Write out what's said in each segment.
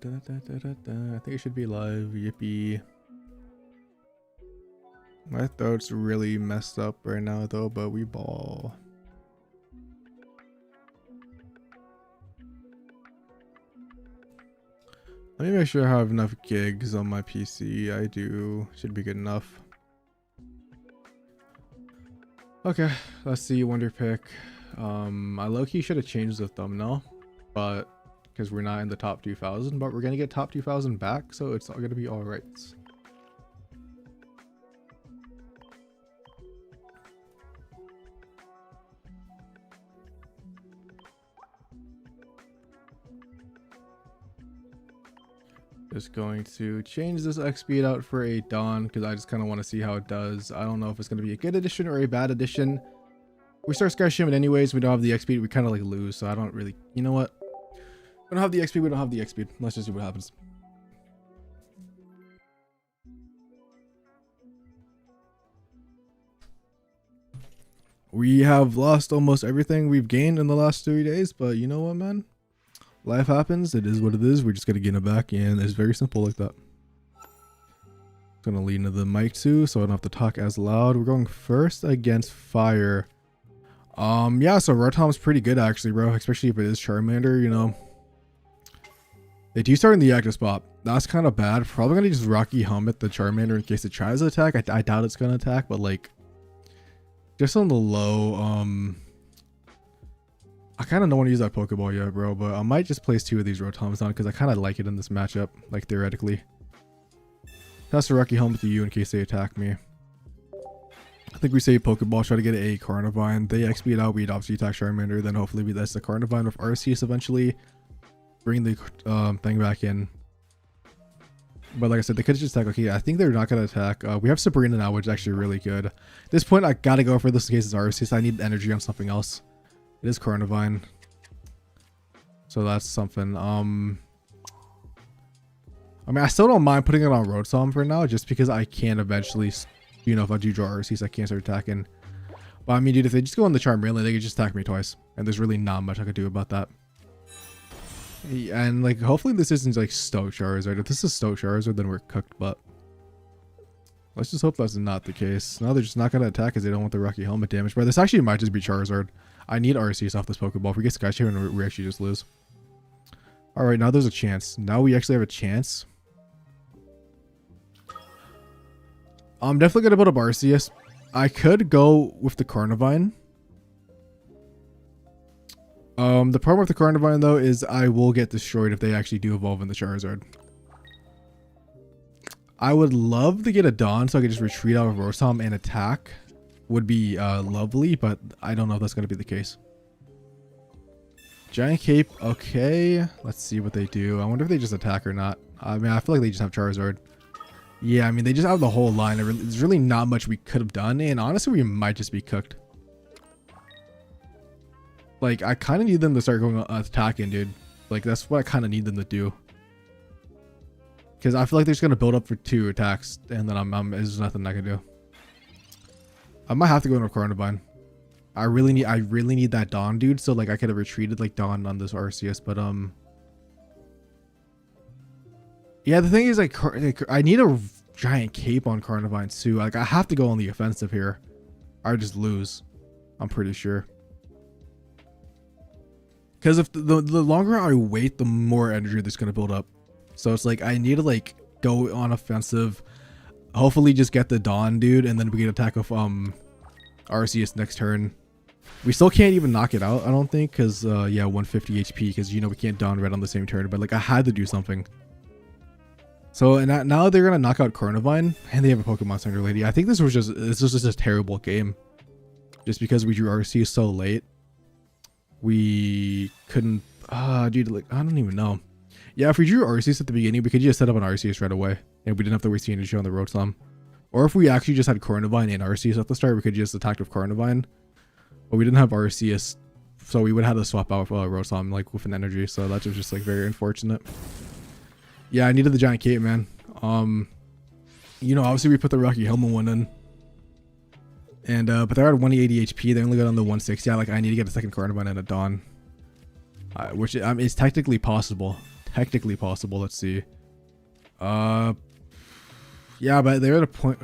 I think it should be live. Yippee. My throat's really messed up right now though, but we ball. Let me make sure I have enough gigs on my PC. I do. Should be good enough. Okay, let's see. Wonder pick. I low-key should have changed the thumbnail, but because we're not in the top 2000, but we're gonna get top 2000 back, so it's gonna be all right. Just going to change this X speed out for a Dawn because I just kind of want to see how it does. I don't know if it's going to be a good addition or a bad addition. We start Sky Shimmin anyways. We don't have the X speed. We kind of like lose. So I don't really, you know what? We don't have the X speed. We don't have the X speed. Let's just see what happens. We have lost almost everything we've gained in the last 3 days, but you know what, man? Life happens. It is what it is. We're just gonna get it back, and it's very simple like that. Gonna lean into the mic too, so I don't have to talk as loud. We're going first against Fire. Yeah, so Rotom's pretty good actually, bro. Especially if it is Charmander, you know. They do start in the active spot. That's kind of bad. Probably gonna just Rocky Helmet the Charmander in case it tries to attack. I doubt it's gonna attack, but like, just on the low, I kind of don't want to use that Pokeball yet, bro, but I might just place 2 of these Rotoms down because I kind of like it in this matchup, like theoretically. That's a Rocky Helmet to you in case they attack me. I think we save Pokeball, try to get a Carnivine. They XP it out, we'd obviously attack Charmander, then hopefully we that's the Carnivine with Arceus eventually. Bring the thing back in. But like I said, they could just attack. Okay, I think they're not going to attack. We have Sabrina now, which is actually really good. At this point, I got to go for this in case it's Arceus. I need energy on something else. It is Carnivine. So that's something. I mean, I still don't mind putting it on Rotom for now, just because I can eventually, you know, if I do draw Arceus, I can't start attacking. But I mean, dude, if they just go on the Charmeleon, they could just attack me twice. And there's really not much I could do about that. And like, hopefully this isn't like Stoke Charizard. If this is Stoke Charizard, then we're cooked, but let's just hope that's not the case. No, they're just not going to attack because they don't want the Rocky Helmet damage. But this actually might just be Charizard. I need Arceus off this Pokeball. If we get Sky Shimmin, we actually just lose. Alright, now there's a chance. Now we actually have a chance. I'm definitely going to put up Arceus. I could go with the Carnivine. The problem with the Carnivine, though, is I will get destroyed if they actually do evolve in the Charizard. I would love to get a Dawn so I could just retreat out of Rotom and attack. Would be lovely, but I don't know if that's going to be the case. Giant Cape, okay. Let's see what they do. I wonder if they just attack or not. I mean, I feel like they just have Charizard. Yeah, I mean, they just have the whole line. There's really not much we could have done, and honestly, we might just be cooked. Like, I kind of need them to start going attacking, dude. Like, that's what I kind of need them to do. Because I feel like they're just going to build up for 2 attacks, and then there's nothing I can do. I might have to go into Carnivine. I really need that Dawn, dude. So like I could have retreated like Dawn on this Arceus, but yeah, the thing is like I need a giant cape on Carnivine too. Like I have to go on the offensive here. I just lose. I'm pretty sure. Because if the longer I wait, the more energy that's gonna build up. So it's like I need to like go on offensive. Hopefully just get the Dawn, dude, and then we can attack with Arceus next turn. We still can't even knock it out, I don't think, because yeah, 150 HP, because you know we can't Dawn Red on the same turn, but like I had to do something. So and now they're gonna knock out Carnivine, and they have a Pokemon Center Lady. I think this was just a terrible game, just because we drew Arceus so late. We couldn't dude, like I don't even know. Yeah, if we drew Arceus at the beginning, we could just set up an Arceus right away, and we didn't have to waste the energy on the Rotom. Or if we actually just had Carnivine and Arceus at the start, we could just attack with Carnivine. But we didn't have Arceus, so we would have to swap out with Rotom like with an energy. So that was just like very unfortunate. Yeah, I needed the giant cape, man. You know, obviously we put the Rocky Helmet one in, and but they're at 180 HP. They only got on the 160. Like I need to get a second Carnivine and a Dawn, which is technically possible. technically possible. Let's see. Yeah, but they're at a point.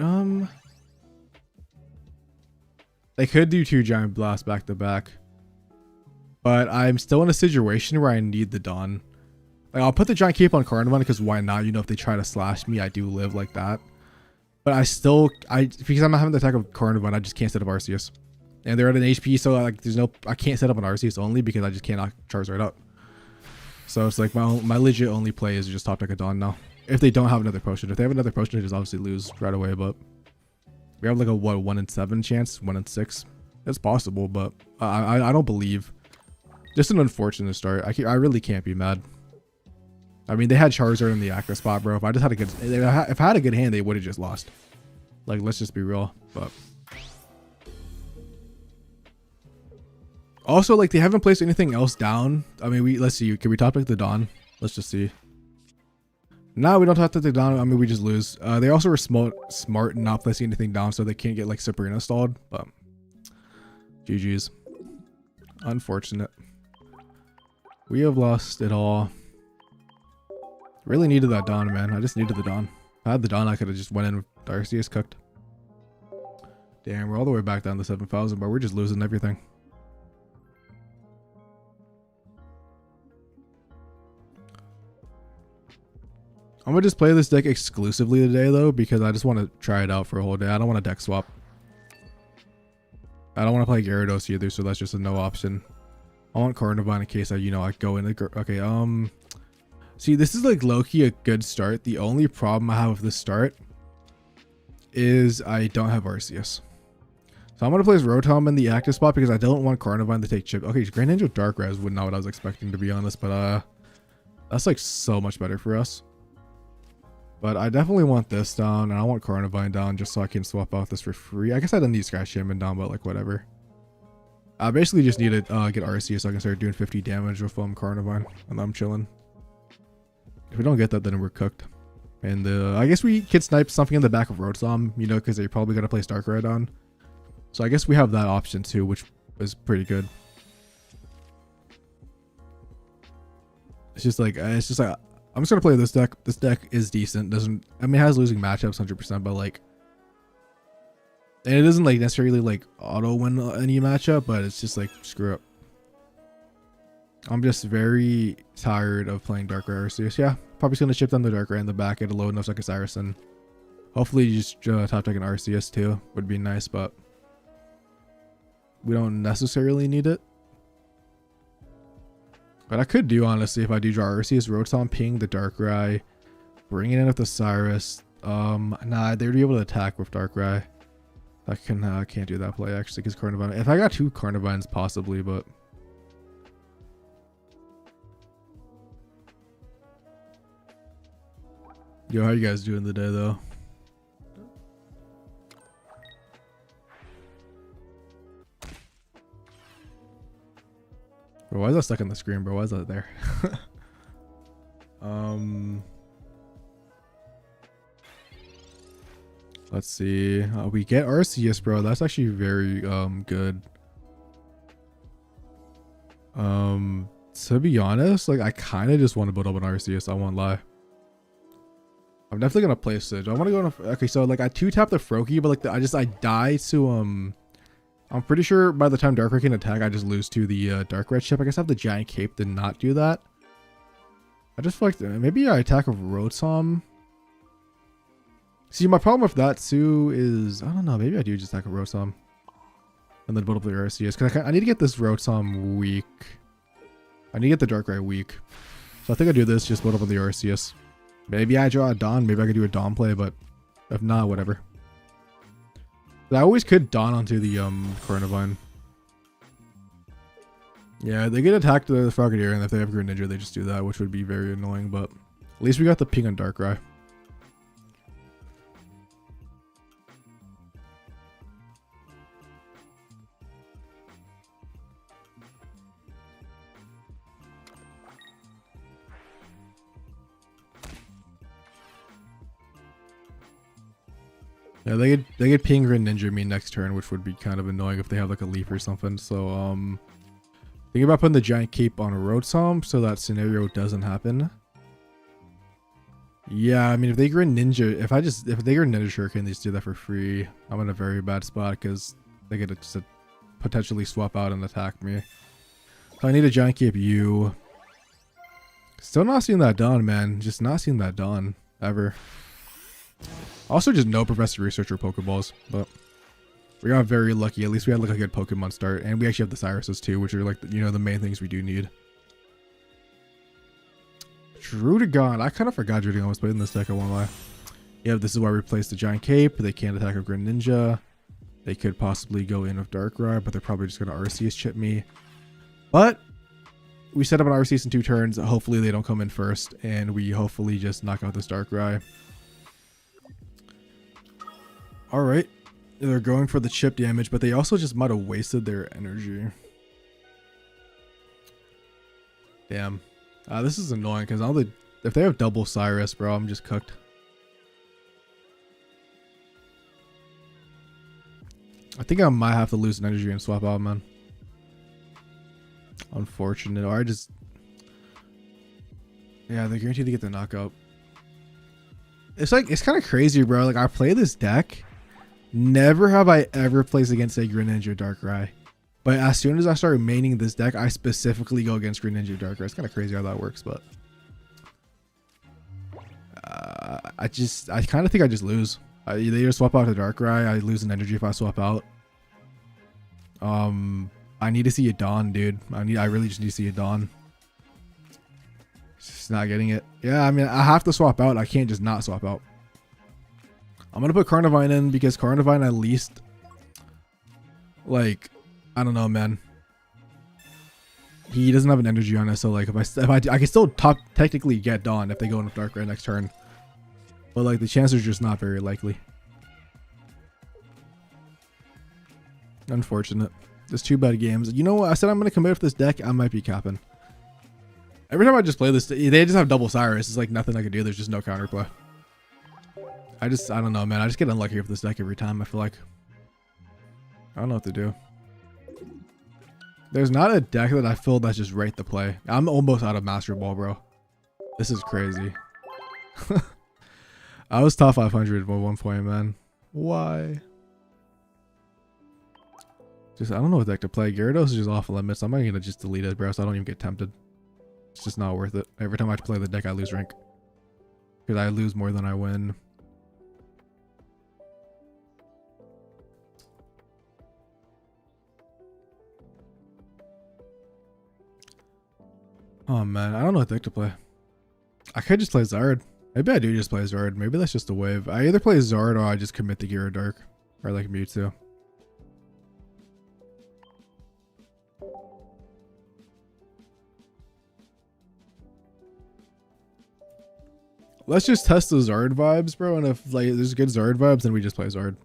They could do 2 giant blasts back to back, but I'm still in a situation where I need the Dawn. Like, I'll put the giant cape on Carnivine because why not? You know, if they try to slash me, I do live like that. But because I'm not having the attack of Carnivine, I just can't set up Arceus. And they're at an HP, so like I can't set up an Arceus only because I just can't knock Charizard out. So it's like my legit only play is just top deck a Dawn now. If they don't have another potion. If they have another potion, they just obviously lose right away, but we have like a 1 in 7 chance, 1 in 6. It's possible, but I don't believe. Just an unfortunate start. I really can't be mad. I mean, they had Charizard in the active spot, bro. If I had a good hand, they would have just lost. Like, let's just be real. But also, like, they haven't placed anything else down. I mean, let's see. Can we top deck the Dawn? Let's just see. No, we don't top deck the Dawn. I mean, we just lose. They also were smart not placing anything down, so they can't get like Sabrina stalled. But GG's. Unfortunate. We have lost it all. Really needed that Dawn, man. I just needed the Dawn. If I had the Dawn, I could have just went in with Arceus cooked. Damn, we're all the way back down to 7,000, but we're just losing everything. I'm gonna just play this deck exclusively today, though, because I just want to try it out for a whole day. I don't want to deck swap. I don't want to play Gyarados either, so that's just a no option. I want Carnivine in case I go in. Okay, see, this is like low-key a good start. The only problem I have with this start is I don't have Arceus. So I'm going to place Rotom in the active spot because I don't want Carnivine to take chip. Okay, Greninja-Darkrai is not what I was expecting, to be honest, but that's like so much better for us. But I definitely want this down, and I want Carnivine down just so I can swap out this for free. I guess I didn't need Sky Shaman down, but like whatever. I basically just need to get Arceus so I can start doing 50 damage with Carnivine, and I'm chilling. If we don't get that, then we're cooked. And I guess we could snipe something in the back of Rotom, you know, because they're probably going to place Darkrai on. So I guess we have that option too, which is pretty good. It's just like, I'm just going to play this deck. This deck is decent. I mean, it has losing matchups 100%, but like, and it doesn't like necessarily like auto win any matchup, but it's just like, screw up. I'm just very tired of playing Darkrai Arceus. Yeah, probably just going to ship down the Darkrai in the back at a low enough second Cyrus, and hopefully just top deck an Arceus too would be nice, but we don't necessarily need it. But I could do, honestly, if I do draw Arceus, Rotom, ping the Darkrai, bring it in with the Cyrus. Nah, they'd be able to attack with Darkrai. I can't do that play actually because Carnivine. If I got 2 Carnivines, possibly, but. Yo, how you guys doing today, though? Bro, why is that stuck on the screen, bro? Why is that there? Let's see. We get Arceus, bro. That's actually very good. To be honest, like I kind of just want to build up an Arceus. I won't lie. I'm definitely gonna play Sidge. I want to go on. Okay, so like I 2-tap the Froakie, but like I die to I'm pretty sure by the time Darkrai can attack, I just lose to the Darkrai chip. I guess I have the Giant Cape to not do that. I just feel like maybe I attack with Rotom. See, my problem with that too is I don't know. Maybe I do just attack with Rotom and then build up the Arceus because I need to get this Rotom weak. I need to get the Darkrai weak. So I think I do this, just build up on the Arceus. Maybe I draw a Dawn. Maybe I could do a Dawn play, but if not, whatever. But I always could Dawn onto the Carnivine. Yeah, they get attacked the Frogadier, and if they have Greninja, they just do that, which would be very annoying. But at least we got the ping on Darkrai. Yeah, they get ping Greninja me next turn, which would be kind of annoying if they have like a leaf or something. So think about putting the Giant Cape on a Rotom so that scenario doesn't happen. Yeah, I mean, if they Greninja, if they Greninja Shuriken, they just do that for free. I'm in a very bad spot because they get to just potentially swap out and attack me. So I need a Giant Cape U. Still not seeing that done, man. Just not seeing that done ever. Also, just no Professor Researcher Pokeballs, but we got very lucky. At least we had like a good Pokemon start, and we actually have the Cyruses too, which are like the main things we do need. Druddigon. I kind of forgot Druddigon was played in this deck. I won't lie. Yeah, this is why we replaced the Giant Cape. They can't attack a Greninja. They could possibly go in with Darkrai, but they're probably just gonna Arceus chip me. But we set up an Arceus in 2 turns. Hopefully they don't come in first, and we hopefully just knock out this Darkrai. All right, they're going for the chip damage, but they also just might have wasted their energy. Damn. This is annoying because if they have double Cyrus, bro, I'm just cooked. I think I might have to lose an energy and swap out, man. Unfortunate. Or yeah, they're guaranteed to get the knockout. It's kind of crazy, bro. Like, I play this deck. Never have I ever played against a Greninja-Darkrai. But as soon as I start maining this deck, I specifically go against Greninja-Darkrai. It's kind of crazy how that works, but I kind of think I just lose. They either swap out to Darkrai, I lose an energy if I swap out. I need to see a Dawn, dude. I really just need to see a Dawn. Just not getting it. Yeah, I mean, I have to swap out. I can't just not swap out. I'm gonna put Carnivine in because Carnivine at least, like, I don't know, man. He doesn't have an energy on it, so like if I can still technically get Dawn if they go in with Darkrai next turn, but like the chances are just not very likely. Unfortunate. Just 2 bad games. You know what? I said I'm gonna commit with this deck. I might be capping. Every time I just play this, they just have double Cyrus. It's like nothing I can do. There's just no counterplay. I don't know, man. I just get unlucky with this deck every time. I feel like I don't know what to do. There's not a deck that I feel that's just right to play. I'm almost out of Master Ball, bro. This is crazy. I was top 500 at one point, man. Why? I don't know what deck to play. Gyarados is just off limits. I'm not gonna just delete it, bro, so I don't even get tempted. It's just not worth it. Every time I play the deck, I lose rank. Because I lose more than I win. Oh man, I don't know what deck to play. I could just play Zard. Maybe I do just play Zard. Maybe that's just a wave. I either play Zard or I just commit the Gyaradark. Or like Mewtwo. Let's just test the Zard vibes, bro. And if like there's good Zard vibes, then we just play Zard.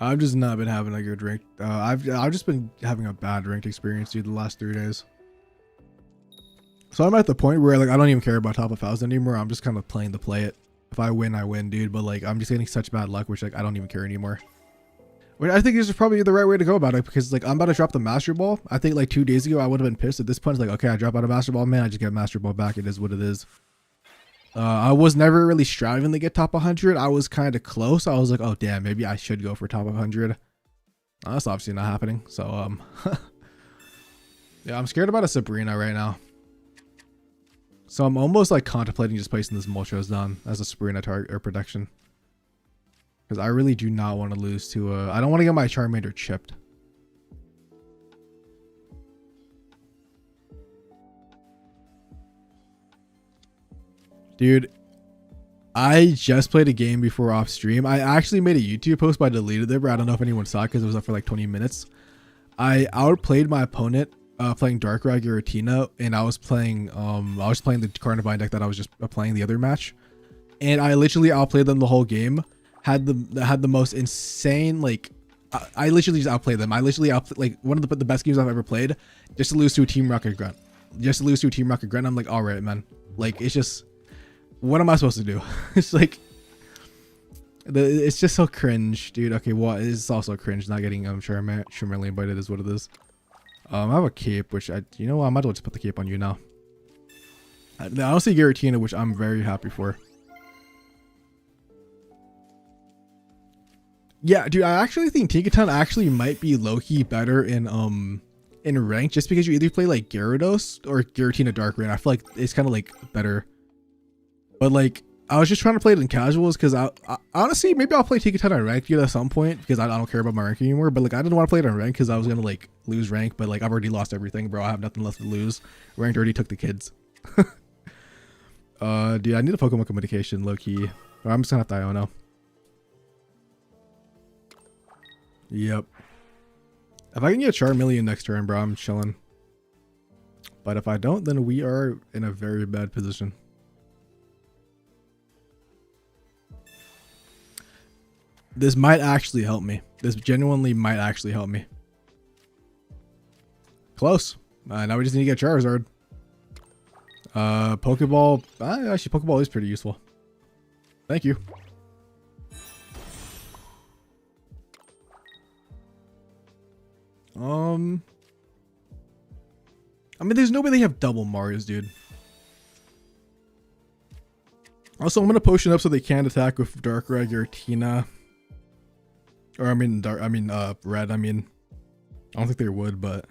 I've just not been having a good rank. I've just been having a bad ranked experience, dude, the last 3 days. So I'm at the point where like I don't even care about top 1,000 anymore. I'm just kind of playing to play it. If I win, I win, dude. But like I'm just getting such bad luck, which like I don't even care anymore. Which I think this is probably the right way to go about it because like I'm about to drop the Master Ball. I think like 2 days ago I would have been pissed. At this point, it's like okay, I drop out of Master Ball, man. I just get Master Ball back. It is what it is. I was never really striving to get top 100. I was kind of close. I was like, oh damn, maybe I should go for top 100. That's obviously not happening. So yeah, I'm scared about a Sabrina right now. So I'm almost like contemplating just placing this Moltres down as a Sabrina target or protection. Because I really do not want to lose to I don't want to get my Charmander chipped. Dude, I just played a game before off stream. I actually made a YouTube post, but I deleted it, but I don't know if anyone saw it because it was up for like 20 minutes. I outplayed my opponent playing Darkrai Giratina, and I was playing the Carnivine deck that I was just playing the other match. And I literally outplayed them the whole game. Had the most insane like I literally just outplayed them. I literally like one of the best games I've ever played just to lose to a Team Rocket Grunt. I'm like, all right, man. Like it's just what am I supposed to do? It's like it's just so cringe, dude. Okay, well, it's also cringe not getting Charmeleon, but it is what it is. I have a cape, which you know what, I might as well just put the cape on you now. I don't see Giratina, which I'm very happy for. Yeah, dude, I actually think Tinkaton actually might be low-key better in rank, just because you either play like Gyarados or Giratina-Darkrai. I feel like it's kind of like better. But like, I was just trying to play it in casuals because I honestly, maybe I'll play Tinkaton on rank at some point because I don't care about my rank anymore. But like, I didn't want to play it on rank because I was gonna like lose rank. But like, I've already lost everything, bro. I have nothing left to lose. Ranked already took the kids. Dude, I need a Pokemon communication, low key. Or I'm just gonna have to Iono. Yep. If I can get Charmeleon next turn, bro, I'm chilling. But if I don't, then we are in a very bad position. This might actually help me. This genuinely might actually help me. Close. Now we just need to get Charizard. Pokeball. Actually, Pokeball is pretty useful. Thank you. I mean, there's no way they have double Marios, dude. Also, I'm gonna potion up so they can't attack with Darkrai, Giratina. Or I mean, Red. I mean, I don't think they would, but.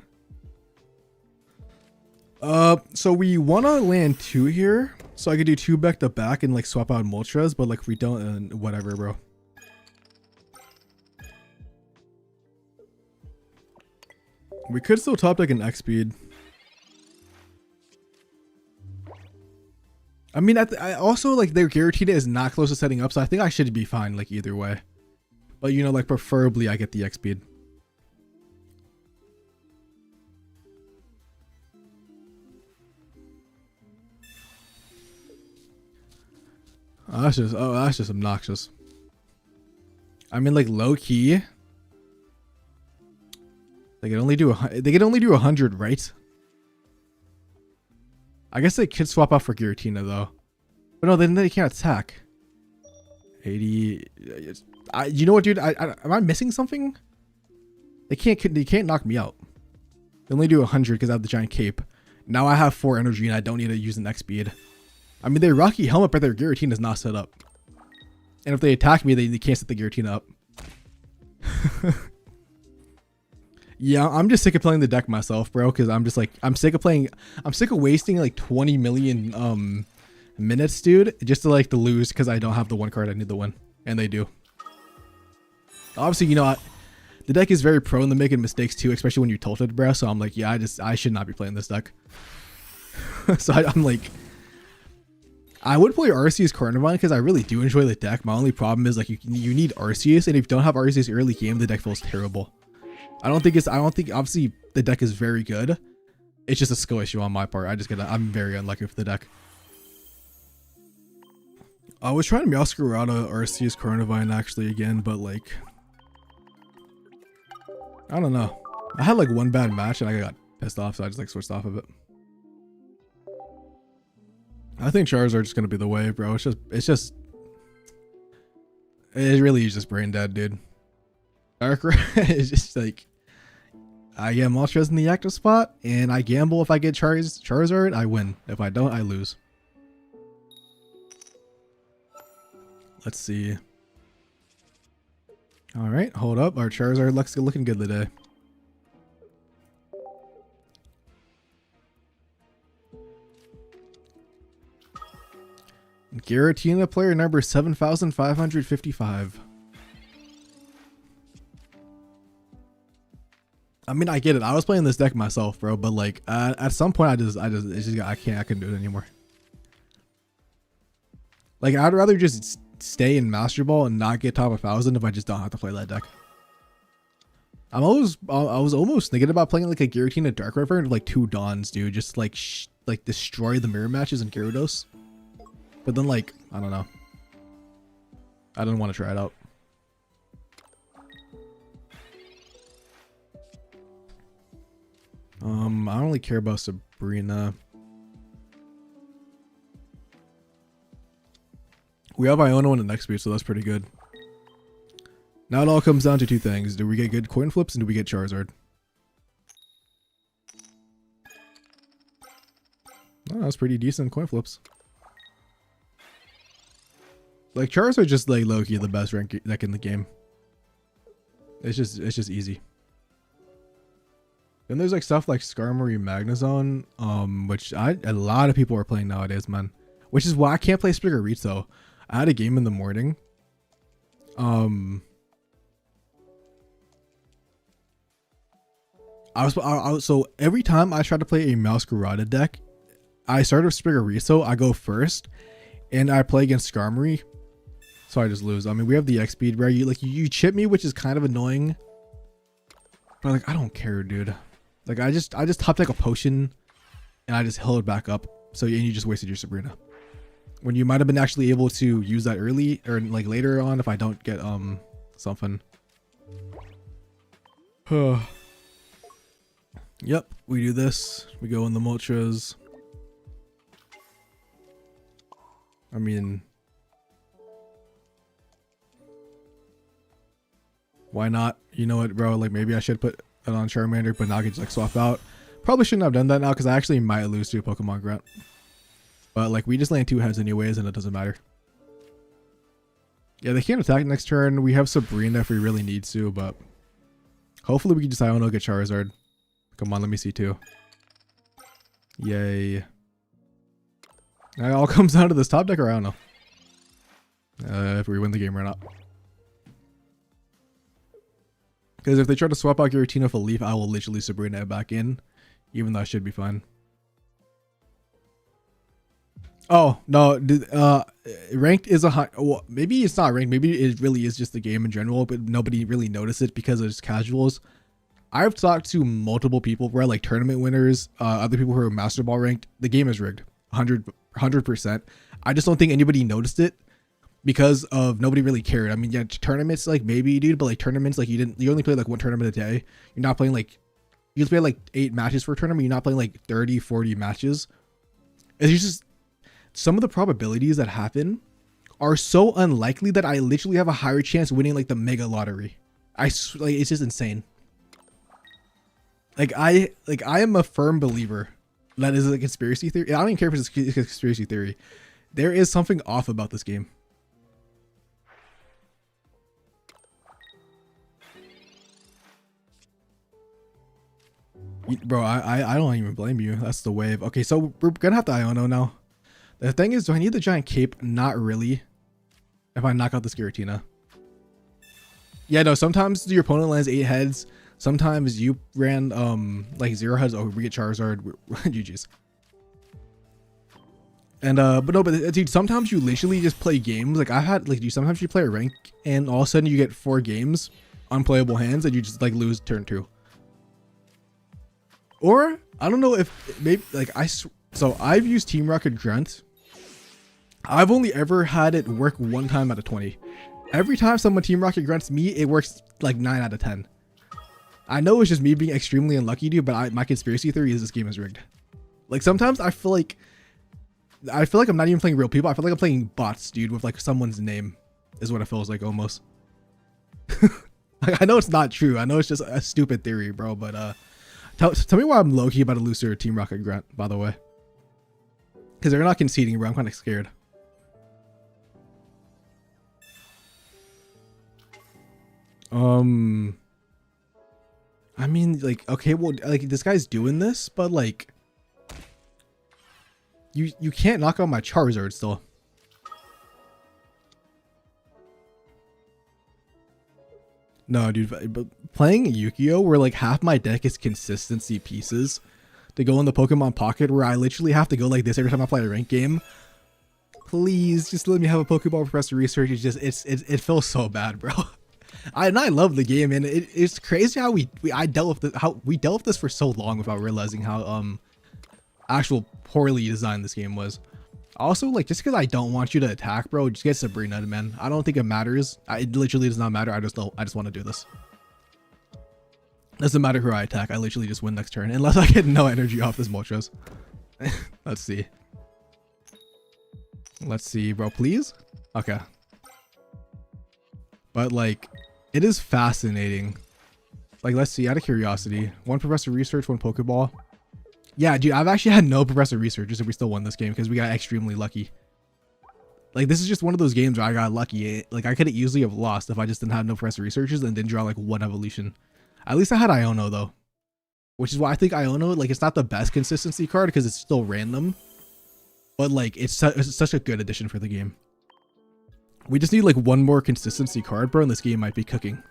So we wanna land 2 here, so I could do 2 back to back and like swap out Moltres, but like if we don't, whatever, bro. We could still top deck an X speed. I mean, I also like their Giratina is not close to setting up, so I think I should be fine like either way. But you know, like preferably I get the X speed. Oh, that's just obnoxious. I mean, like low key. They can only do 100, right? I guess they could swap out for Giratina though. But no, then they can't attack. 80. You know what, dude? Am I missing something? They can't knock me out. They only do 100 because I have the giant cape. Now I have 4 energy and I don't need to use an X speed. I mean, their Rocky Helmet, but their Giratina is not set up. And if they attack me, they can't set the Giratina up. Yeah, I'm just sick of playing the deck myself, bro, because I'm sick of wasting like 20 million minutes, dude, just to lose because I don't have the one card I need to win. And they do. Obviously, you know, the deck is very prone to making mistakes too, especially when you're tilted, bro. So I'm like, yeah, I should not be playing this deck. So I'm like, I would play Arceus Carnivine because I really do enjoy the deck. My only problem is like you need Arceus, and if you don't have Arceus early game, the deck feels terrible. I don't think obviously the deck is very good. It's just a skill issue on my part. I'm very unlucky with the deck. I was trying to Meowscarada out of Arceus Carnivine actually again, but like, I don't know. I had like one bad match and I got pissed off, so I just like switched off of it. I think Charizard's just gonna be the way, bro. It really is just brain dead, dude. Darkrai is just like, I get Moltres in the active spot, and I gamble if I get Charizard, I win. If I don't, I lose. Let's see. All right, hold up. Our Charizard looks looking good today. Giratina player number 7,555. I mean, I get it. I was playing this deck myself, bro, but like at some point I couldn't do it anymore. Like I'd rather just stay in Master Ball and not get top 1,000 if I just don't have to play that deck. I was almost thinking about playing like a Giratina-Darkrai for like 2 Dawns, dude, just like destroy the mirror matches in Gyarados. But then like, I don't know. I didn't want to try it out. I don't really care about Sabrina. We have Iono in the next speed, so that's pretty good. Now it all comes down to 2 things. Do we get good coin flips and do we get Charizard? Oh, that's pretty decent coin flips. Like Charizard just like low-key the best rank deck in the game. It's just easy. Then there's like stuff like Skarmory Magnezone, which a lot of people are playing nowadays, man. Which is why I can't play Spiggarito. I had a game in the morning. So every time I try to play a Masquerada deck, I start with Spiggarito, I go first, and I play against Skarmory. So I just lose. I mean, we have the X speed where you chip me, which is kind of annoying. But like I don't care, dude. Like I just top deck a potion and I just heal it back up. So and you just wasted your Sabrina. When you might have been actually able to use that early or like later on if I don't get something. Yep, we do this. We go in the Moltres. I mean, why not? You know what, bro? Like maybe I should put it on Charmander, but now I can just like swap out. Probably shouldn't have done that now because I actually might lose to a Pokemon Grunt. But like we just land 2 heads anyways, and it doesn't matter. Yeah, they can't attack next turn. We have Sabrina if we really need to, but hopefully we can just Iono get Charizard. Come on, let me see too. Yay. It all comes down to this top deck, or I don't know. If we win the game or not. Because if they try to swap out Giratina for Leaf, I will literally Sabrina it back in. Even though I should be fine. Oh, no. Ranked is a high... Well, maybe it's not ranked. Maybe it really is just the game in general, but nobody really noticed it because it's casuals. I've talked to multiple people where like tournament winners, other people who are Master Ball ranked. The game is rigged. 100%. I just don't think anybody noticed it. Because of nobody really cared. I mean, yeah, tournaments like maybe, dude, but like tournaments like you only play like 1 tournament a day. You're not playing like you play like 8 matches for a tournament. You're not playing like 30, 40 matches. It's just some of the probabilities that happen are so unlikely that I literally have a higher chance winning like the mega lottery. Like it's just insane. Like I am a firm believer that is a conspiracy theory. I don't even care if it's a conspiracy theory. There is something off about this game. Bro, I don't even blame you. That's the wave. Okay, so we're gonna have to Iono now. The thing is, do I need the giant cape? Not really. If I knock out this Giratina. Yeah, no, sometimes your opponent lands 8 heads. Sometimes you ran like 0 heads. Oh, we get Charizard. GG's. And but dude, sometimes you literally just play games. Like I've had like sometimes you play a rank and all of a sudden you get 4 games, unplayable hands, and you just like lose turn 2. Or I don't know if maybe like so I've used Team Rocket Grunt. I've only ever had it work 1 time out of 20. Every time someone Team Rocket Grunts me, it works like 9 out of 10. I know it's just me being extremely unlucky, dude, but my conspiracy theory is this game is rigged. Like sometimes I feel like I'm not even playing real people. I feel like I'm playing bots, dude, with like someone's name is what it feels like almost. I know it's not true. I know it's just a stupid theory, bro, but tell me why I'm low-key about to lose to Team Rocket Grunt, by the way. Because they're not conceding, bro. I'm kind of scared. I mean, like, okay, well, like, this guy's doing this, but, like, you can't knock out my Charizard still. No, dude, but playing Yu-Gi-Oh! Where, like, half my deck is consistency pieces to go in the Pokemon Pocket where I literally have to go like this every time I play a ranked game. Please, just let me have a Pokeball Professor Research. It's just, it feels so bad, bro. I love the game, and it's crazy how we dealt with this for so long without realizing how actual poorly designed this game was. Also, like, just because I don't want you to attack, bro, just get Sabrina, man. I don't think it matters. It literally does not matter. I just want to do this. Doesn't matter who I attack. I literally just win next turn unless I get no energy off this Moltres. Let's see. Let's see, bro. Please. Okay. But like, it is fascinating. Like, let's see. Out of curiosity, 1 Professor Research, 1 Pokeball. Yeah, dude, I've actually had no Professor Researchers and we still won this game because we got extremely lucky. Like, this is just one of those games where I got lucky. Like, I could have easily have lost if I just didn't have no Professor Researchers and didn't draw, like, one evolution. At least I had Iono, though. Which is why I think Iono, like, it's not the best consistency card because it's still random. But, like, it's such a good addition for the game. We just need, like, one more consistency card, bro, and this game might be cooking.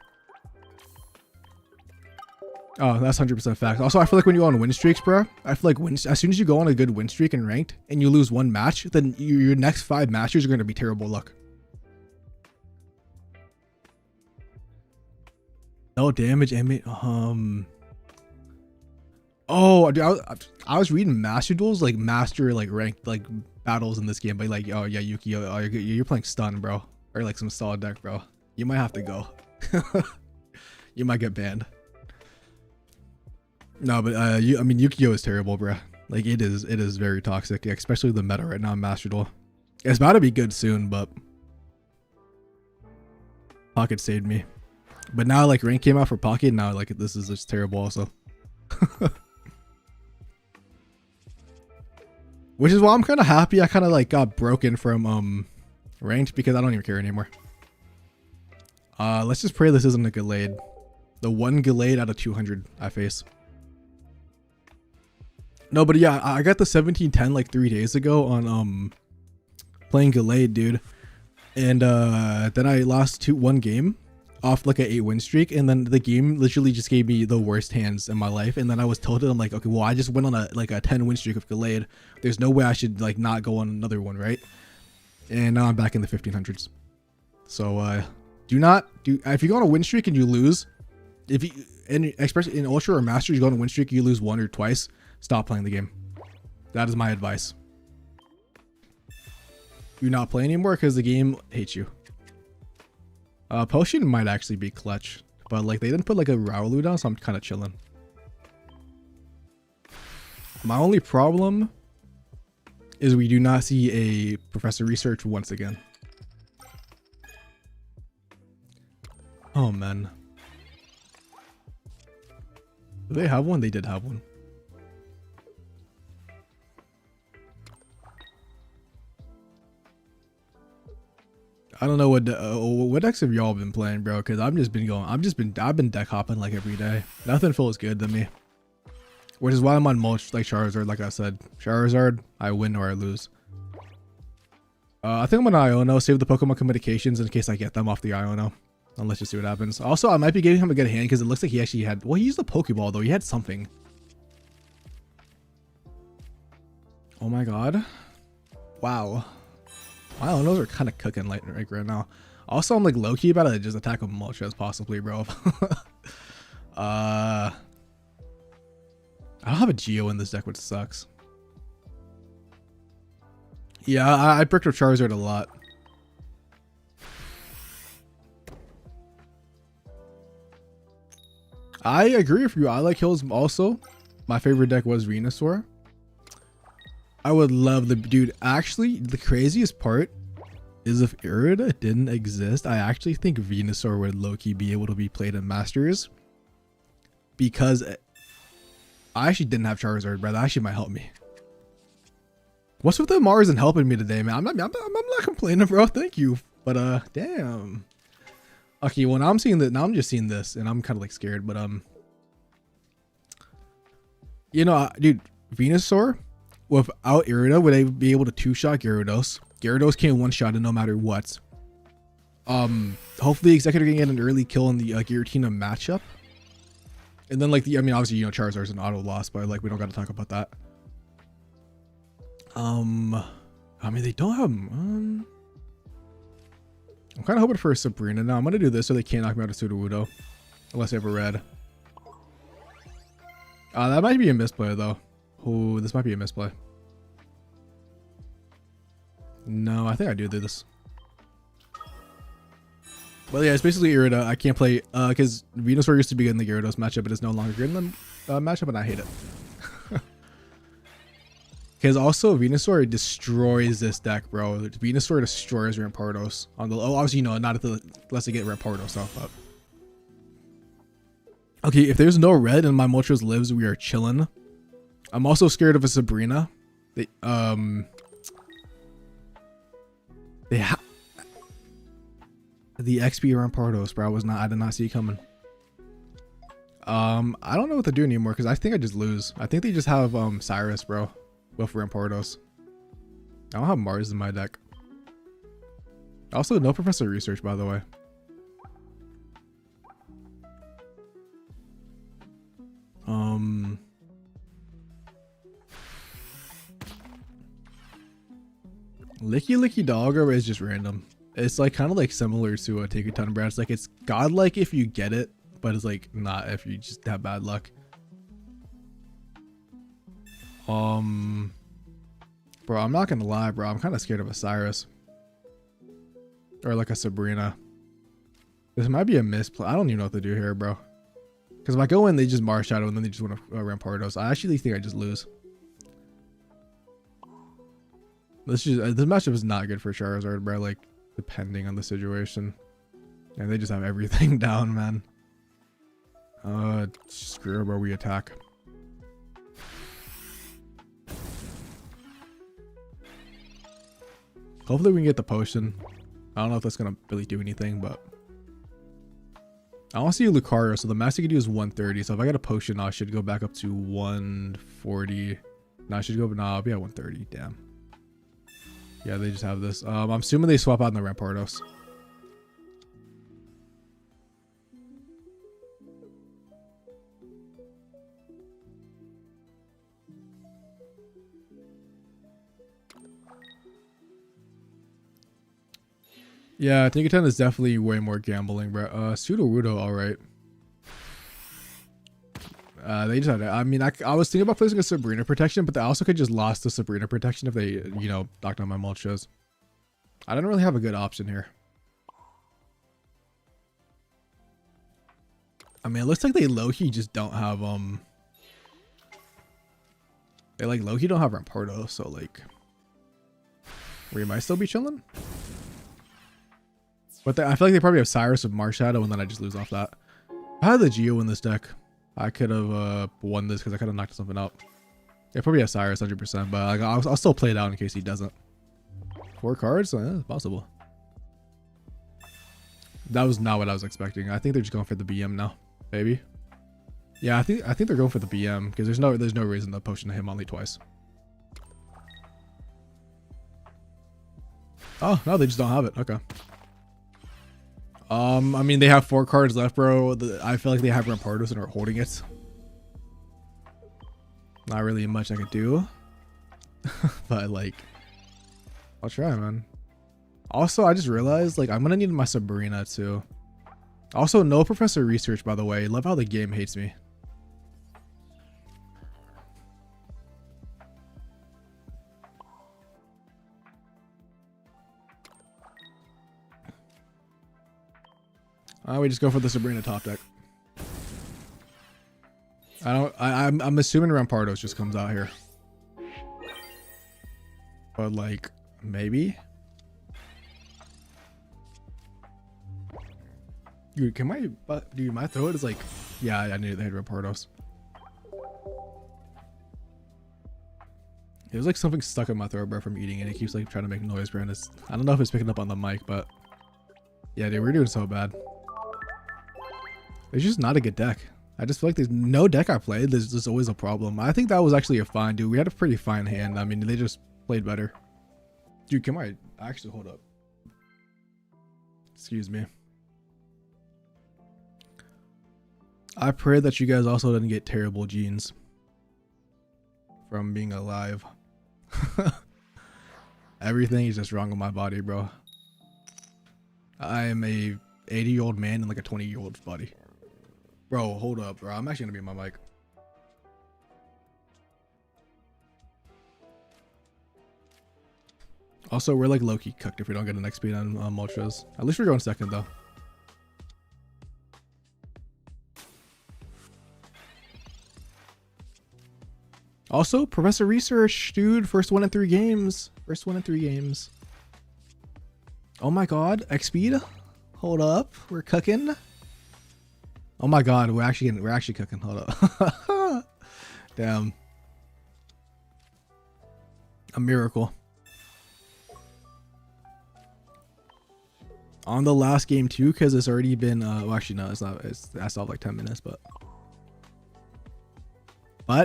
Oh, that's 100% fact. Also, I feel like when you go on win streaks, bro, I feel like as soon as you go on a good win streak in ranked and you lose one match, then your next 5 matches are going to be terrible luck. No damage, oh, dude, I was reading master duels, like master, like ranked, like battles in this game, but like, oh yeah, Yuki, oh, you're playing stun, bro, or like some solid deck, bro. You might have to go. You might get banned. No, but I mean, Yu-Gi-Oh is terrible, bro. Like, it is very toxic, especially the meta right now in Master Duel. It's about to be good soon, but Pocket saved me. But now, like, rank came out for Pocket, now like this is just terrible also. Which is why I'm kind of happy I kind of like got broken from ranked because I don't even care anymore. Let's just pray this isn't a Gallade. The one Gallade out of 200 I face. No, but yeah, I got the 1710 like 3 days ago on playing Gallade, dude. And then I lost one game off like an 8-win streak, and then the game literally just gave me the worst hands in my life. And then I was tilted. I'm like, okay, well, I just went on a 10-win streak of Gallade. There's no way I should like not go on another one, right? And now I'm back in the 1500s. So if you go on a win streak and you lose, especially in Ultra or Master, you go on a win streak, you lose 1 or twice, stop playing the game. That is my advice. Do not play anymore because the game hates you. Potion might actually be clutch, but like they didn't put like a Raulu down, so I'm kind of chilling. My only problem is we do not see a Professor Research once again. Oh man. Do they have one? They did have one. I don't know what decks have y'all been playing, bro? Because I've been deck hopping like every day. Nothing feels good to me. Which is why I'm on mulch like Charizard. Like I said, Charizard, I win or I lose. I think I'm gonna Iono, save the Pokemon communications in case I get them off the Iono. And let's just see what happens. Also, I might be giving him a good hand because it looks like he actually had. Well, he used the Pokeball though. He had something. Oh my god! Wow. Wow, those are kind of cooking like right now. Also, I'm like low key about to just attack him Moltres possibly, bro. I don't have a Geo in this deck, which sucks. Yeah, I bricked with Charizard a lot. I agree with you. I like Hills also. My favorite deck was Venusaur. I would love the dude. Actually, the craziest part is if Irida didn't exist, I actually think Venusaur would low-key be able to be played in Masters. Because I actually didn't have Charizard, bro. That actually might help me. What's with the Mars and helping me today, man? I'm not complaining, bro. Thank you. But damn. Okay, well now I'm seeing that. Now I'm just seeing this, and I'm kind of like scared. But you know, dude, Venusaur without Irida, would I be able to 2-shot Gyarados? Gyarados can't 1-shot it no matter what. Hopefully Executor can get an early kill in the Giratina matchup. And then like I mean, obviously, you know, Charizard's an auto loss, but like we don't got to talk about that. I mean, they don't have I'm kind of hoping for a Sabrina now. I'm gonna do this so they can't knock me out of Sudowoodo unless they have a red. That might be a misplay though. Oh, this might be a misplay. No, I think I do this. Well, yeah, it's basically Irida. I can't play because Venusaur used to be in the Gyarados matchup, but it's no longer good in the matchup, and I hate it. Because also Venusaur destroys this deck, bro. Venusaur destroys Rampardos on the obviously, you know, not unless they get Rampardos off up. Okay, if there's no red and my Moltres lives, we are chilling. I'm also scared of a Sabrina. They the XP Rampardos, bro. I did not see it coming. I don't know what to do anymore because I think I just lose. I think they just have Cyrus, bro. With Rampardos. I don't have Mars in my deck. Also, no Professor Research, by the way. Licky Dogger is just random. It's like kind of like similar to a Take a Ton Brad. It's like it's godlike if you get it, but it's like not if you just have bad luck. Bro, I'm not gonna lie, bro. I'm kind of scared of a Cyrus or like a Sabrina. This might be a misplay. I don't even know what to do here, bro. Because if I go in, they just Mars Shadow and then they just want to Rampardos. I actually think I just lose. This matchup is not good for Charizard, bro. Like, depending on the situation. And they just have everything down, man. Screw it, bro. We attack. Hopefully we can get the potion. I don't know if that's gonna really do anything, but I want to see Lucario, so the max I can do is 130. So if I get a potion, I should go back up to 140. No, I should go, no, I'll be at 130. Damn. Yeah, they just have this. I'm assuming they swap out in the Rampardos. Yeah, Take a 10 is definitely way more gambling, bro. Sudowoodo, alright. They just had, I mean, I was thinking about placing a Sabrina protection, but they also could just lost the Sabrina protection if they, you know, knocked on my Moltres. I don't really have a good option here. I mean, it looks like they low-key just don't have, they like low-key don't have Rampardo, so like, we might still be chilling. But I feel like they probably have Cyrus with Mars Shadow, and then I just lose off that. If I had the Geo in this deck, I could have won this because I could have knocked something out. Yeah, probably have Cyrus 100%, but like, I'll still play it out in case he doesn't. 4 cards? It's possible. That was not what I was expecting. I think they're just going for the BM now, maybe. Yeah, I think they're going for the BM because there's no reason to potion him only twice. Oh no, they just don't have it. Okay. I mean, they have 4 cards left, bro. I feel like they have Rampardos and are holding it. Not really much I could do. But, like, I'll try, man. Also, I just realized, like, I'm gonna need my Sabrina, too. Also, no Professor Research, by the way. Love how the game hates me. We just go for the Sabrina top deck. I'm assuming Rampardos just comes out here. But like, maybe? Dude, my throat is like, yeah, I knew they had Rampardos. It was like something stuck in my throat, bro, from eating it. It keeps like trying to make noise, bro. I don't know if it's picking up on the mic, but yeah, dude, we're doing so bad. It's just not a good deck. I just feel like there's no deck I played. There's just always a problem. I think that was actually a fine, dude. We had a pretty fine hand. I mean, they just played better. Dude, can I actually hold up? Excuse me. I pray that you guys also didn't get terrible genes from being alive. Everything is just wrong with my body, bro. I am a 80-year-old man in like a 20-year-old's body. Bro, hold up, bro. I'm actually gonna be on my mic. Also, we're like low-key cooked if we don't get an XP on Moltres. At least we're going second, though. Also, Professor Research, dude. First one in 3 games. First one in 3 games. Oh my god, XP? Hold up, we're cooking. Oh my god, we're actually cooking. Hold up. Damn. A miracle. On the last game too, because it's already been well, actually no, it's not, that's all like 10 minutes, but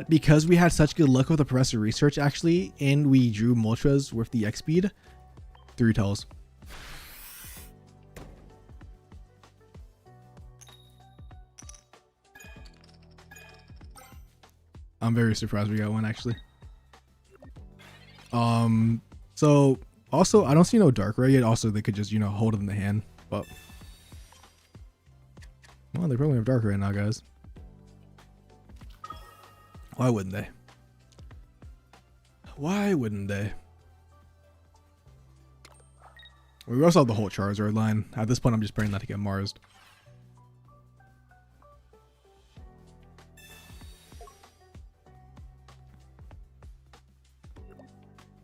because we had such good luck with the Professor Research actually, and we drew Moltres with the X speed, 3 tells. I'm very surprised we got one actually. So also I don't see no Darkrai yet. Also they could just, you know, hold it in the hand, but well, they probably have Darkrai now, guys. Why wouldn't they? Why wouldn't they? We also have the whole Charizard line. At this point I'm just praying not to get Marsed.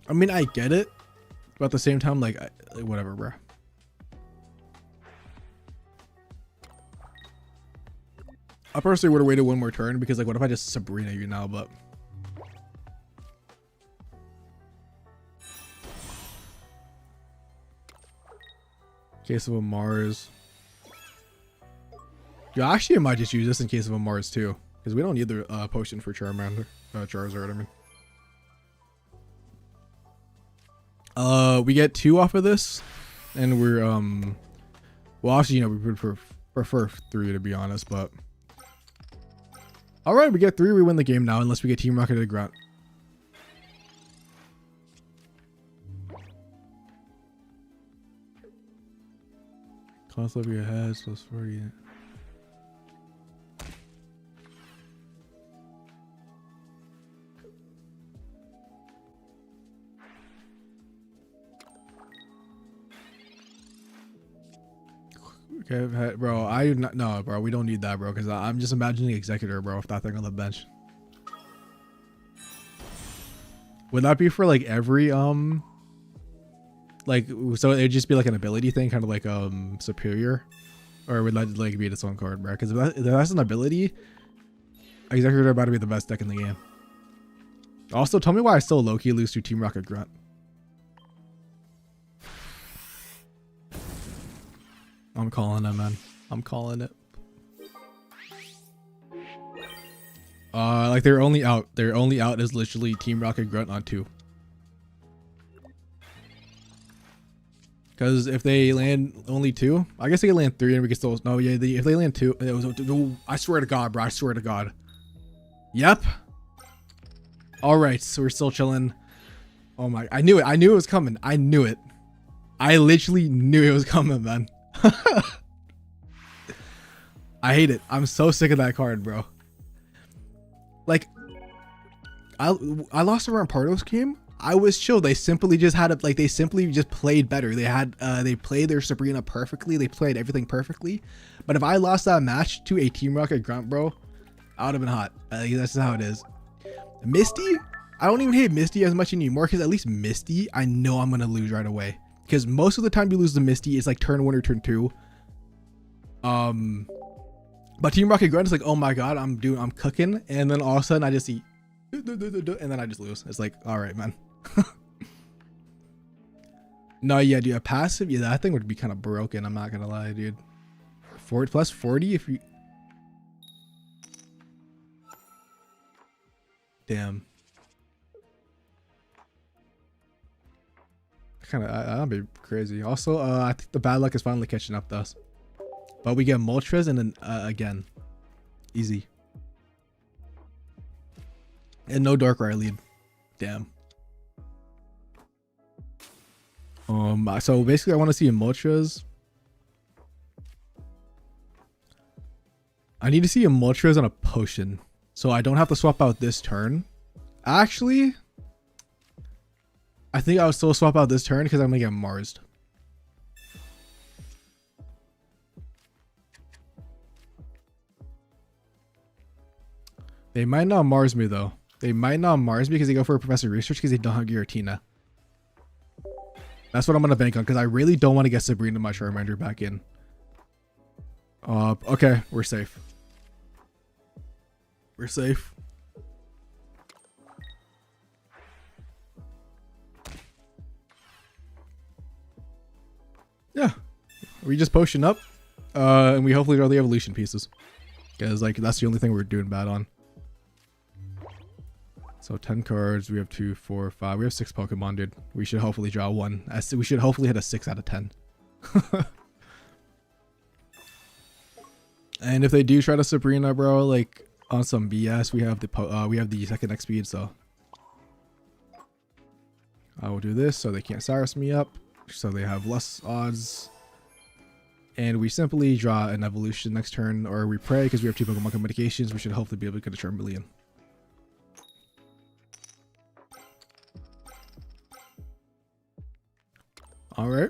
I mean, I get it, but at the same time, like whatever, bro. I personally would have waited one more turn because, like, what if I just Sabrina you now? But case of a Mars. Yeah, actually, I might just use this in case of a Mars too, because we don't need the potion for Charmander, Charizard. I mean. We get 2 off of this, and we're well, actually, you know, we prefer 3 to be honest, but all right, we get 3, we win the game now, unless we get Team Rocket to Grunt. Cost of your heads plus 40. Okay, bro, I do not, no, bro, we don't need that, bro, because I'm just imagining Executor, bro, with that thing on the bench. Would that be for like every like, so it'd just be like an ability thing, kind of like Superior, or would that like be its own card, bro? Because if that's an ability, Executor about to be the best deck in the game. Also, tell me why I still low-key lose to Team Rocket Grunt. I'm calling it, man. I'm calling it. Like their only out is literally Team Rocket Grunt on 2. Because if they land only 2, I guess they can land 3 and we can still, no, yeah, if they land 2, it was, I swear to God, bro, I swear to God. Yep. All right, so we're still chilling. Oh my, I knew it was coming. I knew it. I literally knew it was coming, man. I hate it. I'm so sick of that card, bro. Like, I lost around Pardos game. I was chill. They simply just had they simply just played better. They played their Sabrina perfectly. They played everything perfectly. But if I lost that match to a Team Rocket Grunt, bro, I would have been hot. That's just how it is. Misty, I don't even hate Misty as much anymore because at least Misty, I know I'm gonna lose right away. Because most of the time you lose the Misty, it's like turn 1 or turn 2. But Team Rocket Grunt is like, oh my God, I'm cooking, and then all of a sudden I just see, and then I just lose. It's like, all right, man. No, yeah, dude, a passive, yeah, that thing would be kind of broken. I'm not gonna lie, dude. 40 plus 40 if you. Damn. That'd be crazy. Also, I think the bad luck is finally catching up to us. But we get Moltres and then again, easy. And no Darkrai lead. Damn. So basically I want to see a Moltres. I need to see a Moltres and a potion, so I don't have to swap out this turn. Actually, I think I'll still swap out this turn because I'm gonna get Marsed. They might not Mars me though. They might not Mars me because they go for a Professor Research because they don't have Giratina. That's what I'm gonna bank on because I really don't want to get Sabrina my Charmander back in. Okay, we're safe. We're safe. Yeah, we just potion up, and we hopefully draw the evolution pieces, because like that's the only thing we're doing bad on. So 10 cards. We have 2, 4, 5. We have 6 Pokemon, dude. We should hopefully draw one. We should hopefully hit a 6 out of 10. And if they do try to Sabrina, bro, like on some BS, we have the second X speed, so I will do this so they can't Cyrus me up, so they have less odds. And we simply draw an evolution next turn, or we pray because we have 2 Pokemon communications. We should hopefully be able to get a Charmeleon. All right.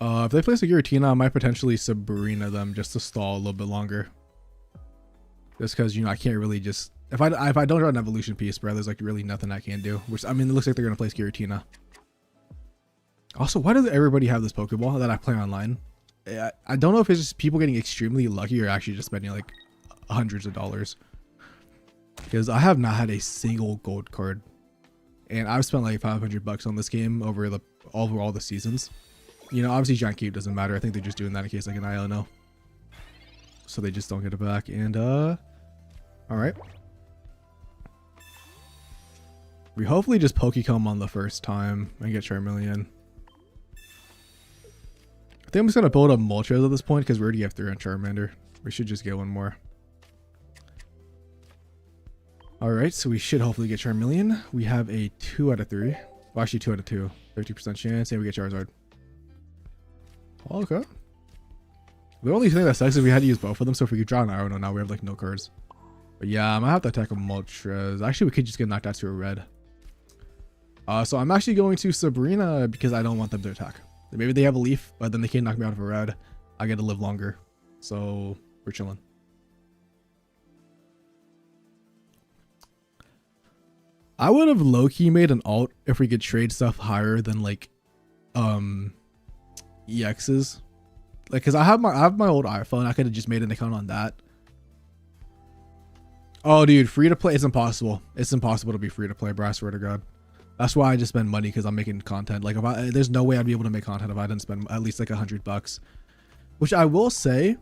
If they place a Giratina, I might potentially Sabrina them just to stall a little bit longer. Just because, you know, I can't really just... If I don't draw an evolution piece, bro, there's like really nothing I can do. Which, I mean, it looks like they're going to place Giratina. Also, why does everybody have this Pokeball that I play online? I don't know if it's just people getting extremely lucky or actually just spending like hundreds of dollars. Because I have not had a single gold card. And I've spent like $500 on this game over all the seasons. You know, obviously Giant Cube doesn't matter. I think they're just doing that in case like an ILNO. So they just don't get it back. And alright. We hopefully just Pokecom on the first time and get Charmeleon. I think I'm just gonna build up Moltres at this point because we already have 3 on Charmander. We should just get one more. Alright, so we should hopefully get Charmeleon. We have a 2 out of 3. Well, actually 2 out of 2. 50% chance, and we get Charizard. Okay. The only thing that sucks is we had to use both of them, so if we could draw an Irono now, we have like no cards. But yeah, I'm gonna have to attack a Moltres. Actually, we could just get knocked out to a red. So I'm actually going to Sabrina because I don't want them to attack. Maybe they have a leaf, but then they can't knock me out of a red. I get to live longer. So we're chilling. I would have low-key made an alt if we could trade stuff higher than like EXs. Like, cause I have my old iPhone. I could have just made an account on that. Oh dude, free to play, it's impossible. It's impossible to be free to play, bro. I swear to God. That's why I just spend money, because I'm making content. Like, there's no way I'd be able to make content if I didn't spend at least like $100. Which I will say,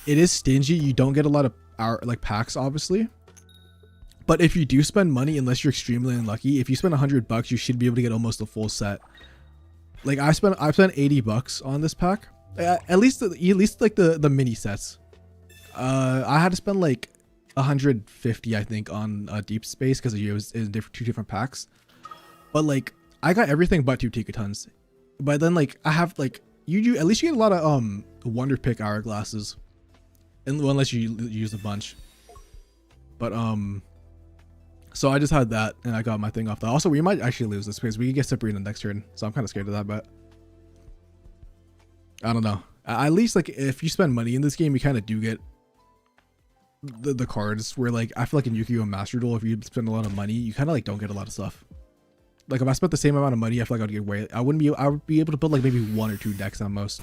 it is stingy. You don't get a lot of like packs, obviously. But if you do spend money, unless you're extremely unlucky, if you spend $100, you should be able to get almost a full set. Like I spent $80 on this pack. At least like the mini sets. I had to spend like 150, I think, on Deep Space because it was in 2 different packs. But like I got everything but 2 Tikatons. But then like I have like you at least you get a lot of Wonder Pick hourglasses, unless you use a bunch. But so I just had that and I got my thing off that. Also, we might actually lose this because we can get Sabrina next turn, so I'm kind of scared of that, but I don't know. At least like if you spend money in this game, you kind of do get the cards where like I feel like in Yu-Gi-Oh! Master Duel, if you spend a lot of money, you kind of like don't get a lot of stuff. Like if I spent the same amount of money, I feel like I'd get way. I would be able to build like maybe 1 or 2 decks at most,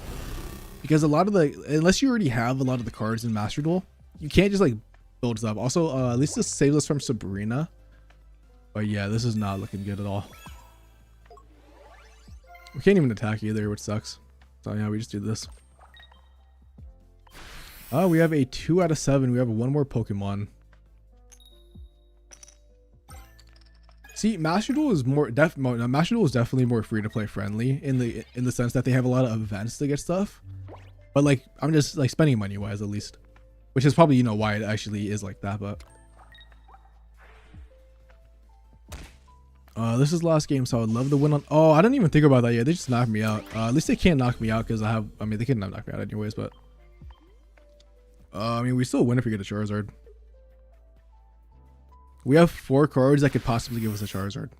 because a lot of unless you already have a lot of the cards in Master Duel, you can't just like build stuff. Also, at least this saves us from Sabrina. But yeah, this is not looking good at all. We can't even attack either, which sucks. So yeah, we just do this. We have a 2 out of 7. We have 1 more Pokemon. See, Master Duel is Master Duel is definitely more free to play friendly in the sense that they have a lot of events to get stuff. But like, I'm just like spending money wise at least, which is probably, you know, why it actually is like that. But this is last game, so I would love to win on. Oh, I didn't even think about that yet. They just knocked me out. At least they can't knock me out because I mean, they couldn't knock me out anyways. But I mean, we still win if we get a Charizard. We have 4 cards that could possibly give us a Charizard.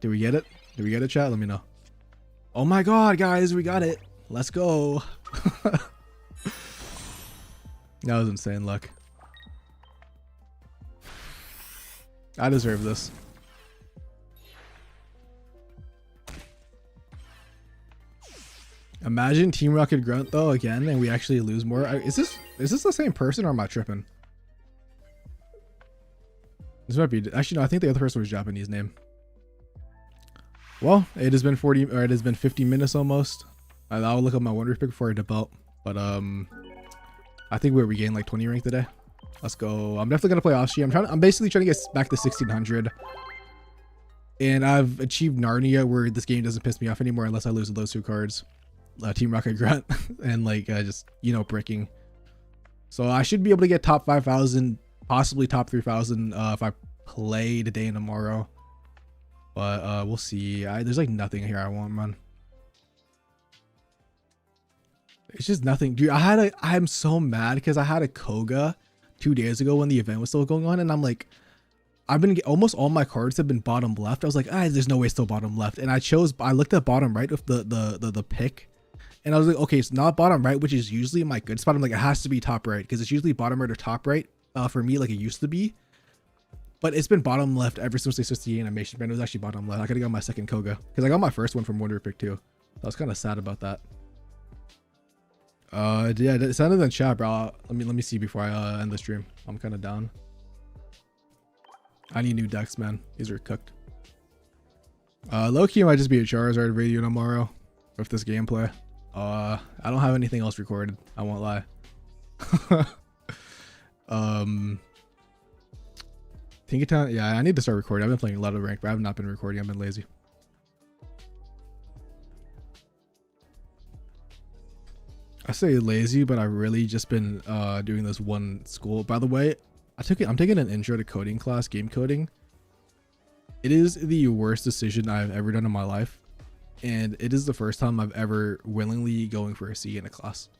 Did we get it? Did we get it, chat? Let me know. Oh my God, guys, we got it. Let's go. That was insane luck. I deserve this. Imagine Team Rocket Grunt though again, and we actually lose more. Is this the same person or am I tripping? This might be actually no. I think the other person was Japanese name. Well, it has been 40 or it has been 50 minutes almost. I'll look up my wonder pick before I dip out. But I think we gained like 20 rank today. Let's go. I'm definitely gonna play Ashi. I'm basically trying to get back to 1600. And I've achieved Narnia where this game doesn't piss me off anymore unless I lose those two cards. Team Rocket Grunt and like just, you know, bricking. So I should be able to get top 5,000, possibly top 3,000 if I play today and tomorrow. But we'll see. There's like nothing here I want, man. It's just nothing, dude. I'm so mad because I had a Koga 2 days ago when the event was still going on, and I'm like, almost all my cards have been bottom left. I was like, there's no way it's still bottom left, and I looked at bottom right with the pick, and I was like, okay, it's not bottom right, which is usually my good spot. I'm like, it has to be top right because it's usually bottom right or top right for me, like it used to be. But it's been bottom left ever since they switched the animation brand. It was actually bottom left. I could have got my second Koga because I got my first one from Wonder Pick too. I was kind of sad about that. Yeah, send it in the chat, bro. Let me see before I end the stream. I'm kind of down. I need new decks, man. These are cooked. Low-key might just be a Charizard video tomorrow with this gameplay. I don't have anything else recorded. I won't lie. Tinkertown, yeah, I need to start recording. I've been playing a lot of ranked, but I have not been recording. I've been lazy. I say lazy, but I've really just been doing this one school. By the way, I'm taking an intro to coding class, game coding. It is the worst decision I've ever done in my life, and it is the first time I've ever willingly going for a C in a class.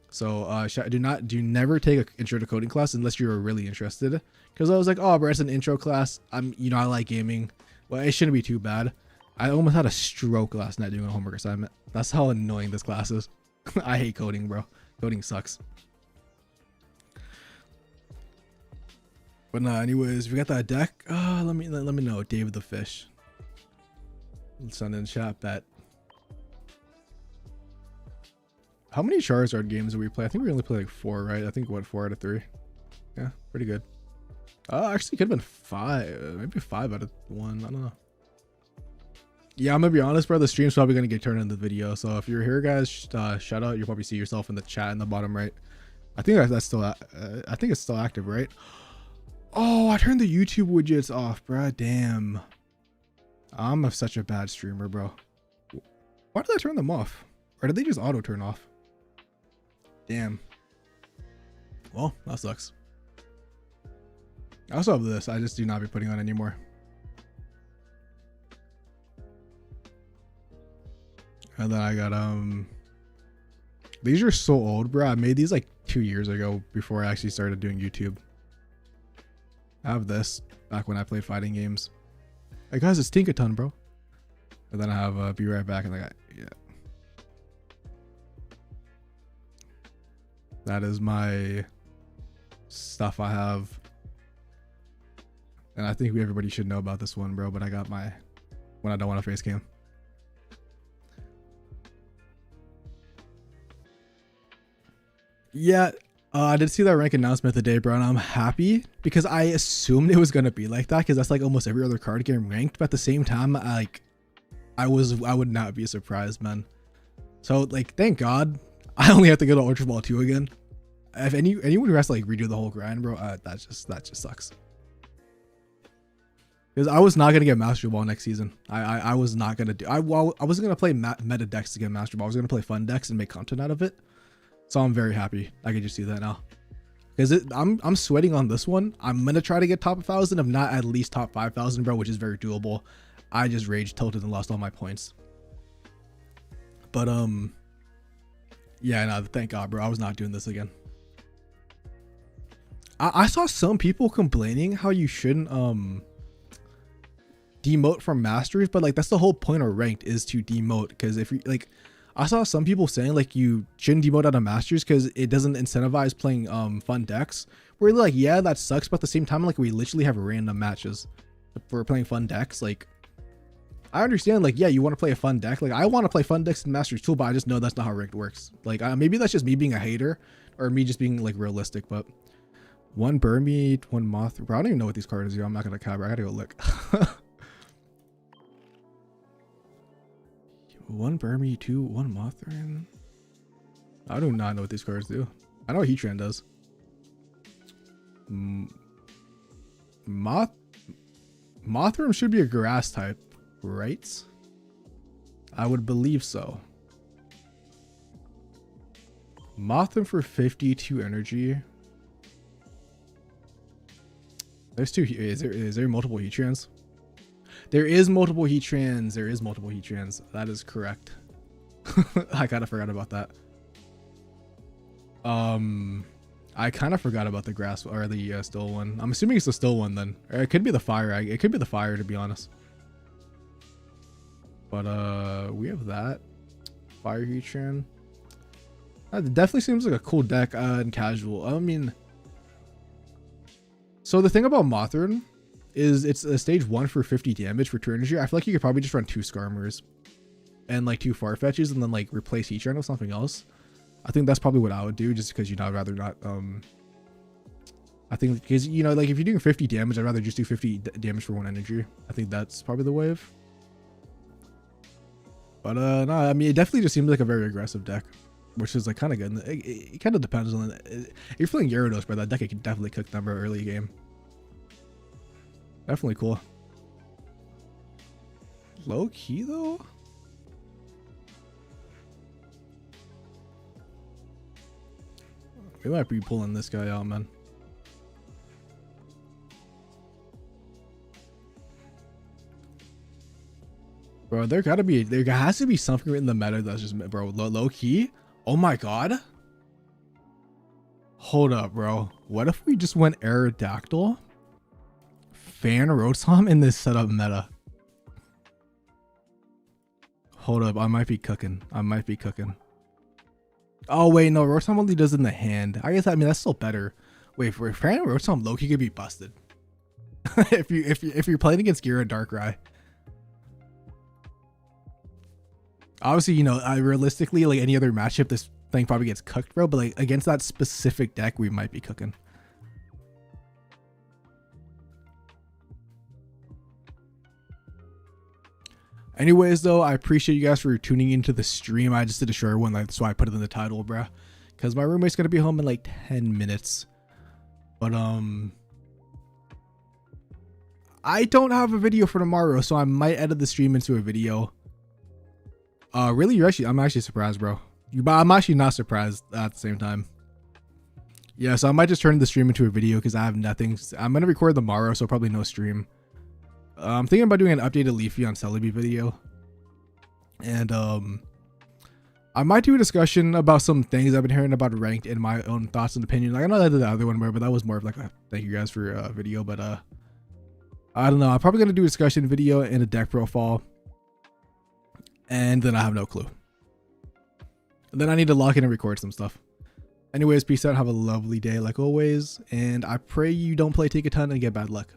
So do never take an intro to coding class unless you're really interested. Because I was like, oh, bro, it's an intro class. I like gaming. Well, it shouldn't be too bad. I almost had a stroke last night doing a homework assignment. That's how annoying this class is. I hate coding, bro. Coding sucks. But anyways, we got that deck. Let me know. David the Fish. Let's send in chat bet. How many Charizard games do we play? I think we only play like 4, right? I think what, 4 out of 3. Yeah, pretty good. Actually could have been 5. Maybe 5 out of 1. I don't know. Yeah, I'm gonna be honest, bro. The stream's probably gonna get turned into the video. So if you're here, guys, shout out. You'll probably see yourself in the chat in the bottom right. I think that's still. I think it's still active, right? Oh, I turned the YouTube widgets off, bro. Damn. I'm such a bad streamer, bro. Why did I turn them off? Or did they just auto turn off? Damn. Well, that sucks. I also have this. I just do not be putting on anymore. And then I got these are so old, bro. I made these like 2 years ago before I actually started doing YouTube. I have this back when I played fighting games. Hey guys, it's Tinkerton, bro. And then I have Be Right Back, and I got, yeah. That is my stuff I have. And I think everybody should know about this one, bro. But I got my when I don't want to face cam. Yeah, I did see that rank announcement today, bro, and I'm happy because I assumed it was gonna be like that because that's like almost every other card getting ranked. But at the same time, I would not be surprised, man. So like, thank God I only have to go to Ultra Ball 2 again. If anyone who has to like redo the whole grind, bro, that just sucks. Because I was not gonna get Master Ball next season. I was not gonna do. I wasn't gonna play meta decks to get Master Ball. I was gonna play fun decks and make content out of it. So I'm very happy. I can just see that now. Because I'm sweating on this one. I'm gonna try to get top 1,000, if not at least top 5,000, bro, which is very doable. I just rage tilted and lost all my points. But yeah, no, thank God, bro. I was not doing this again. I saw some people complaining how you shouldn't demote from masters, but like that's the whole point of ranked is to demote. Because if you like, I saw some people saying like you shouldn't demote out of masters because it doesn't incentivize playing fun decks. We're like, yeah, that sucks, but at the same time, like we literally have random matches for playing fun decks. Like I understand, like, yeah, you want to play a fun deck. Like I want to play fun decks in masters too, but I just know that's not how ranked works. Like maybe that's just me being a hater or me just being like realistic, but 1 Burmy, 1 Moth. Bro, I don't even know what these cards do. I'm not gonna cap. I gotta go look. 1 Burmy, 2, 1 Mothran. I do not know what these cards do. I know what Heatran does. Mothram should be a grass type, right? I would believe so. Mothram for 52 energy. There's two. Is there multiple Heatrans? There is multiple Heatrans. There is multiple Heatrans. That is correct. I kind of forgot about that. I kind of forgot about the grass or the still one. I'm assuming it's the still one then. Or it could be the fire. It could be the fire, to be honest. But we have that fire Heatran. That definitely seems like a cool deck in casual. I mean, so the thing about Mothran is it's a stage 1 for 50 damage for 2 energy. I feel like you could probably just run 2 Skarmers and like 2 Farfetches and then like replace Heatran with something else. I think that's probably what I would do, just because, you know, I'd rather not. I think because, you know, like if you're doing 50 damage, I'd rather just do 50 damage for 1 energy. I think that's probably the wave. But no, I mean, it definitely just seems like a very aggressive deck, which is like kind of good. It kind of depends on if you're feeling Gyarados, but that deck, it can definitely cook number early game. Definitely cool. Low key though. We might be pulling this guy out, man. Bro, there has to be something in the meta that's just, bro, low key. Oh my god. Hold up, bro. What if we just went Aerodactyl, Fan Rotom in this setup meta? Hold up, I might be cooking. Oh wait, no, Rotom only does it in the hand. I guess, I mean, that's still better. Wait, for Fan Rotom, Loki could be busted. if you're playing against Greninja-Darkrai. Obviously, you know, realistically, like any other matchup, this thing probably gets cooked, bro. But like against that specific deck, we might be cooking. Anyways, though, I appreciate you guys for tuning into the stream. I just did a short one, like, so I put it in the title, bruh. Because my roommate's gonna be home in like 10 minutes. But I don't have a video for tomorrow, so I might edit the stream into a video. Really, I'm actually surprised, bro. But I'm actually not surprised at the same time. Yeah, so I might just turn the stream into a video because I have nothing. I'm gonna record tomorrow, so probably no stream. I'm thinking about doing an updated Leafy on Celebi video, and I might do a discussion about some things I've been hearing about ranked in my own thoughts and opinions. Like, I know I did the other one, but that was more of like a thank you guys for video. But I don't know. I'm probably gonna do a discussion video and a deck profile. And then I have no clue. And then I need to log in and record some stuff. Anyways, peace out. Have a lovely day like always. And I pray you don't play Take a Ton and get bad luck.